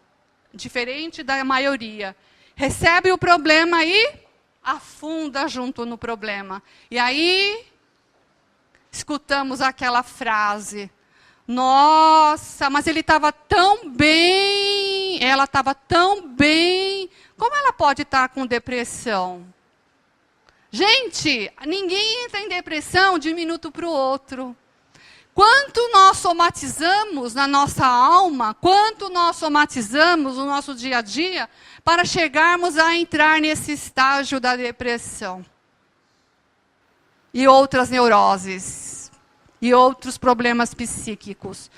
Speaker 2: Diferente da maioria. Recebe o problema e afunda junto no problema. E aí, escutamos aquela frase. Nossa, mas ele estava tão bem, ela estava tão bem. Como ela pode estar com depressão? Gente, ninguém entra em depressão de um minuto para o outro. Quanto nós somatizamos na nossa alma, quanto nós somatizamos no nosso dia a dia, para chegarmos a entrar nesse estágio da depressão. E outras neuroses. E outros problemas psíquicos.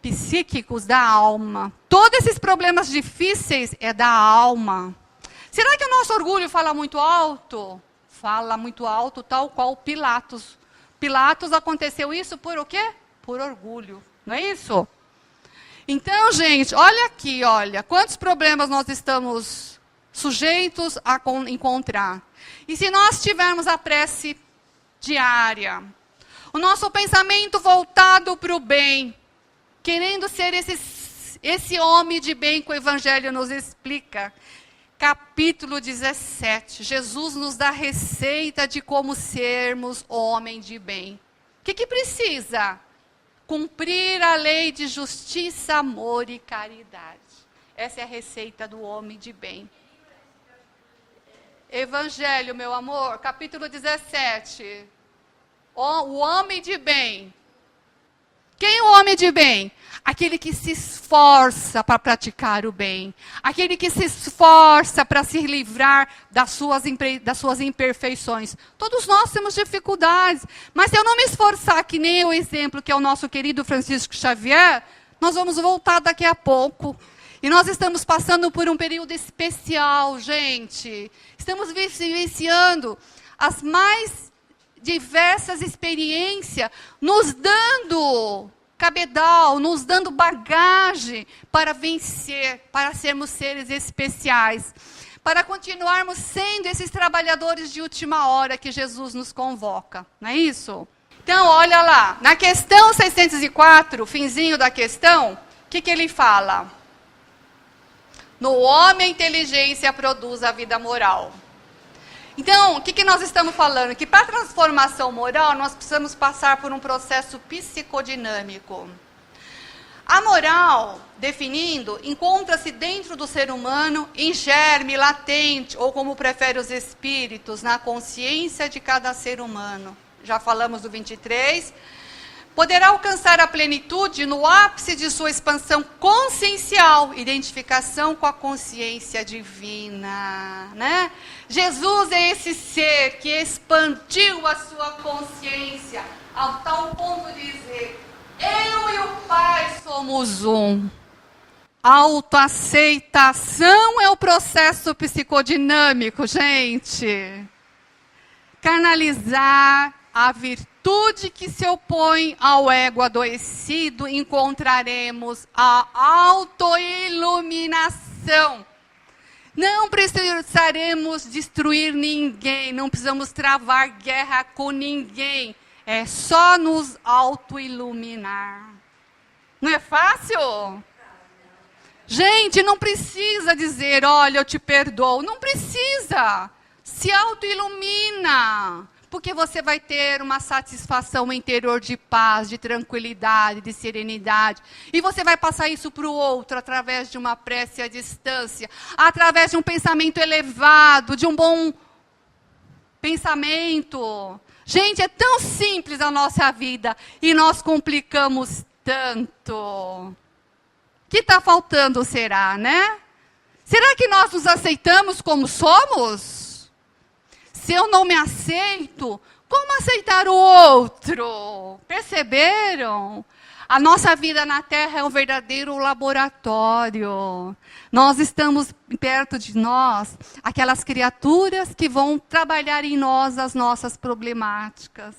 Speaker 2: Psíquicos da alma. Todos esses problemas difíceis é da alma. Será que o nosso orgulho fala muito alto? fala muito alto, tal qual Pilatos. Pilatos aconteceu isso por o quê? Por orgulho, não é isso? Então, gente, olha aqui, olha, quantos problemas nós estamos sujeitos a encontrar. E se nós tivermos a prece diária, o nosso pensamento voltado para o bem, querendo ser esse homem de bem que o Evangelho nos explica, capítulo 17, Jesus nos dá a receita de como sermos homem de bem. O que precisa? Cumprir a lei de justiça, amor e caridade. Essa é a receita do homem de bem. Evangelho, meu amor, capítulo 17. O homem de bem. Quem é o homem de bem? Aquele que se esforça para praticar o bem. Aquele que se esforça para se livrar das suas imperfeições. Todos nós temos dificuldades. Mas se eu não me esforçar, que nem o exemplo que é o nosso querido Francisco Xavier, nós vamos voltar daqui a pouco. E nós estamos passando por um período especial, gente. Estamos vivenciando as mais diversas experiências, nos dando cabedal, nos dando bagagem para vencer, para sermos seres especiais, para continuarmos sendo esses trabalhadores de última hora que Jesus nos convoca, não é isso? Então, olha lá, na questão 604, finzinho da questão, o que ele fala? No homem a inteligência produz a vida moral. Então, o que nós estamos falando? Que para a transformação moral, nós precisamos passar por um processo psicodinâmico. A moral, definindo, encontra-se dentro do ser humano em germe, latente, ou como preferem os espíritos, na consciência de cada ser humano. Já falamos do 23. Poderá alcançar a plenitude no ápice de sua expansão consciencial, identificação com a consciência divina, né? Jesus é esse ser que expandiu a sua consciência ao tal ponto de dizer: eu e o Pai somos um. Autoaceitação é o processo psicodinâmico, gente. Canalizar a virtude que se opõe ao ego adoecido, encontraremos a autoiluminação. Não precisaremos destruir ninguém, não precisamos travar guerra com ninguém. É só nos autoiluminar. Não é fácil? Gente, não precisa dizer, olha, eu te perdoo. Não precisa. Se autoilumina. Porque você vai ter uma satisfação interior de paz, de tranquilidade, de serenidade. E você vai passar isso para o outro através de uma prece à distância, através de um pensamento elevado, de um bom pensamento. Gente, é tão simples a nossa vida e nós complicamos tanto. O que está faltando, será, né? Será que nós nos aceitamos como somos? Se eu não me aceito, como aceitar o outro? Perceberam? A nossa vida na Terra é um verdadeiro laboratório. Nós estamos perto de nós, aquelas criaturas que vão trabalhar em nós as nossas problemáticas.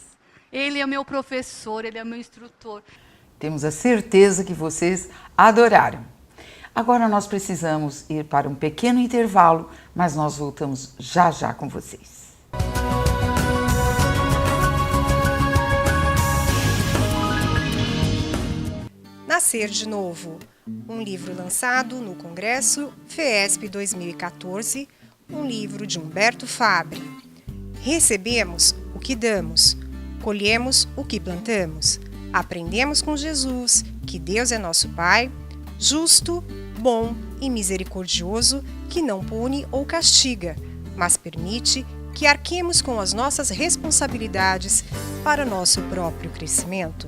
Speaker 2: Ele é meu professor, ele é meu instrutor.
Speaker 1: Temos a certeza que vocês adoraram. Agora nós precisamos ir para um pequeno intervalo, mas nós voltamos já já com vocês.
Speaker 3: Nascer de Novo, um livro lançado no Congresso FEESP 2014, um livro de Humberto Fabbri. Recebemos o que damos, colhemos o que plantamos. Aprendemos com Jesus que Deus é nosso Pai, justo, bom e misericordioso, que não pune ou castiga, mas permite que arquemos com as nossas responsabilidades para nosso próprio crescimento.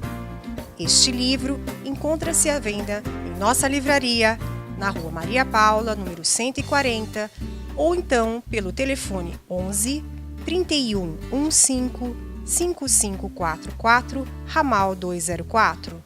Speaker 3: Este livro encontra-se à venda em nossa livraria, na Rua Maria Paula, número 140, ou então pelo telefone 11 31 15 5544, ramal 204.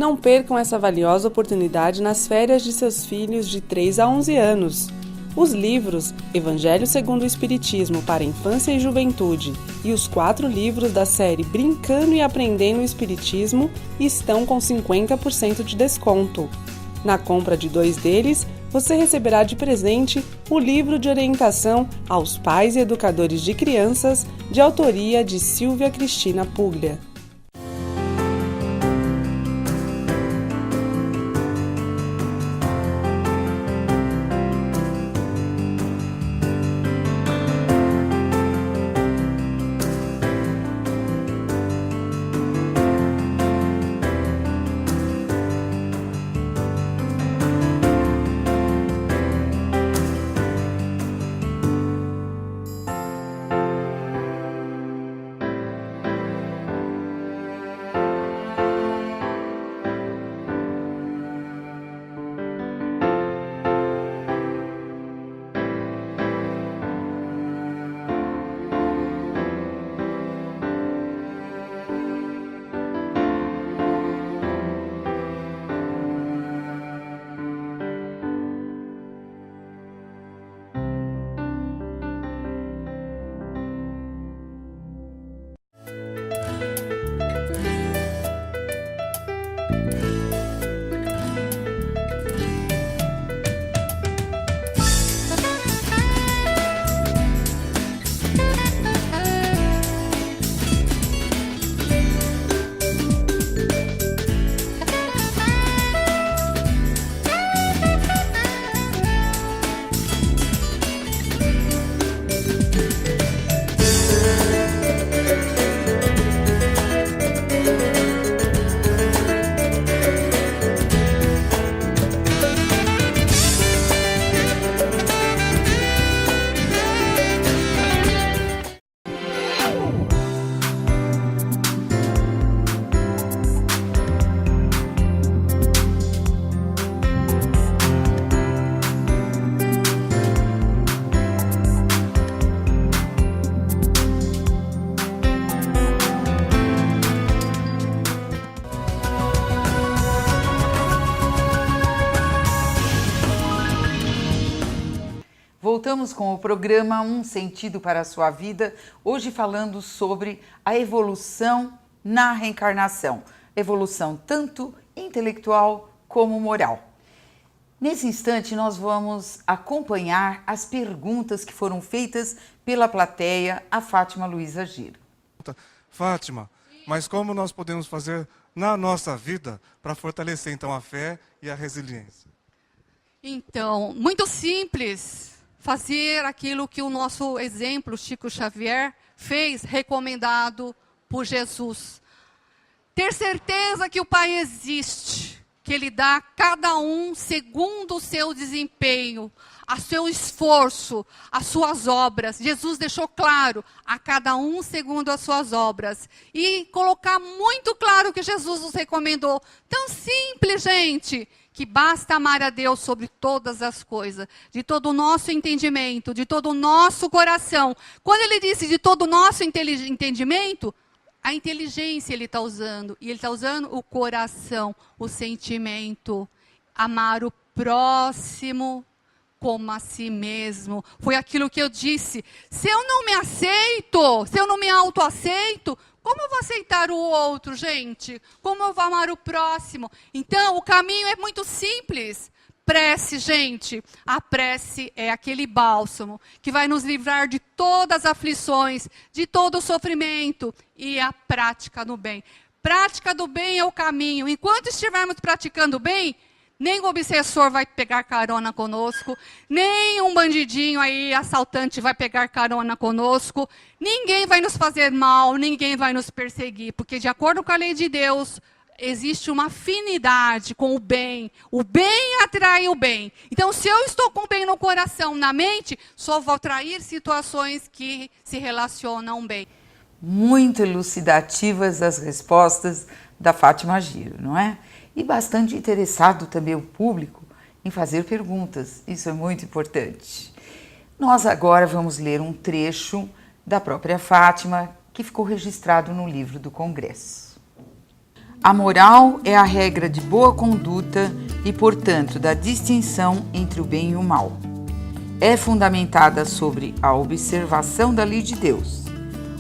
Speaker 4: Não percam essa valiosa oportunidade nas férias de seus filhos de 3 a 11 anos. Os livros Evangelho segundo o Espiritismo para Infância e Juventude e os 4 livros da série Brincando e Aprendendo o Espiritismo estão com 50% de desconto. Na compra de 2 deles, você receberá de presente o livro de orientação aos pais e educadores de crianças, de autoria de Silvia Cristina Puglia.
Speaker 1: Voltamos com o programa Um Sentido para a Sua Vida, hoje falando sobre a evolução na reencarnação, evolução tanto intelectual como moral. Nesse instante, nós vamos acompanhar as perguntas que foram feitas pela plateia a Fátima Luiza Giro.
Speaker 5: Fátima, mas como nós podemos fazer na nossa vida para fortalecer então a fé e a resiliência?
Speaker 2: Então, muito simples. Fazer aquilo que o nosso exemplo, Chico Xavier, fez, recomendado por Jesus. Ter certeza que o Pai existe, que Ele dá a cada um segundo o seu desempenho, a seu esforço, as suas obras. Jesus deixou claro, a cada um segundo as suas obras. E colocar muito claro o que Jesus nos recomendou. Tão simples, gente, que basta amar a Deus sobre todas as coisas, de todo o nosso entendimento, de todo o nosso coração. Quando ele disse de todo o nosso entendimento, a inteligência ele está usando, e ele está usando o coração, o sentimento. Amar o próximo como a si mesmo. Foi aquilo que eu disse. Se eu não me aceito, se eu não me autoaceito, como eu vou aceitar o outro, gente? Como eu vou amar o próximo? Então, o caminho é muito simples. Prece, gente. A prece é aquele bálsamo que vai nos livrar de todas as aflições, de todo o sofrimento e a prática do bem. Prática do bem é o caminho. Enquanto estivermos praticando o bem, nem o obsessor vai pegar carona conosco, nem um bandidinho aí, assaltante, vai pegar carona conosco. Ninguém vai nos fazer mal, ninguém vai nos perseguir, porque de acordo com a lei de Deus, existe uma afinidade com o bem. O bem atrai o bem. Então, se eu estou com o bem no coração, na mente, só vou atrair situações que se relacionam bem.
Speaker 1: Muito elucidativas as respostas da Fátima Giro, não é? E bastante interessado também o público em fazer perguntas. Isso é muito importante. Nós agora vamos ler um trecho da própria Fátima, que ficou registrado no livro do Congresso. A moral é a regra de boa conduta e, portanto, da distinção entre o bem e o mal. É fundamentada sobre a observação da lei de Deus.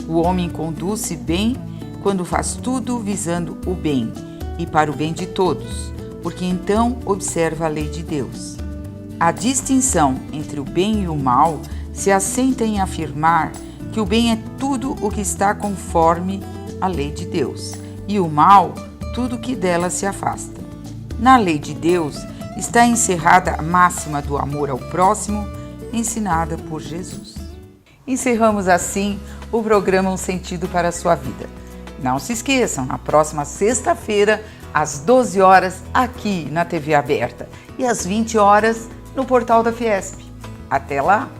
Speaker 1: O homem conduz-se bem quando faz tudo visando o bem e para o bem de todos, porque então observa a lei de Deus. A distinção entre o bem e o mal se assenta em afirmar que o bem é tudo o que está conforme a lei de Deus, e o mal, tudo que dela se afasta. Na lei de Deus está encerrada a máxima do amor ao próximo, ensinada por Jesus. Encerramos assim o programa Um Sentido para a Sua Vida. Não se esqueçam, na próxima sexta-feira, às 12 horas, aqui na TV Aberta, e às 20 horas, no portal da Fiesp. Até lá!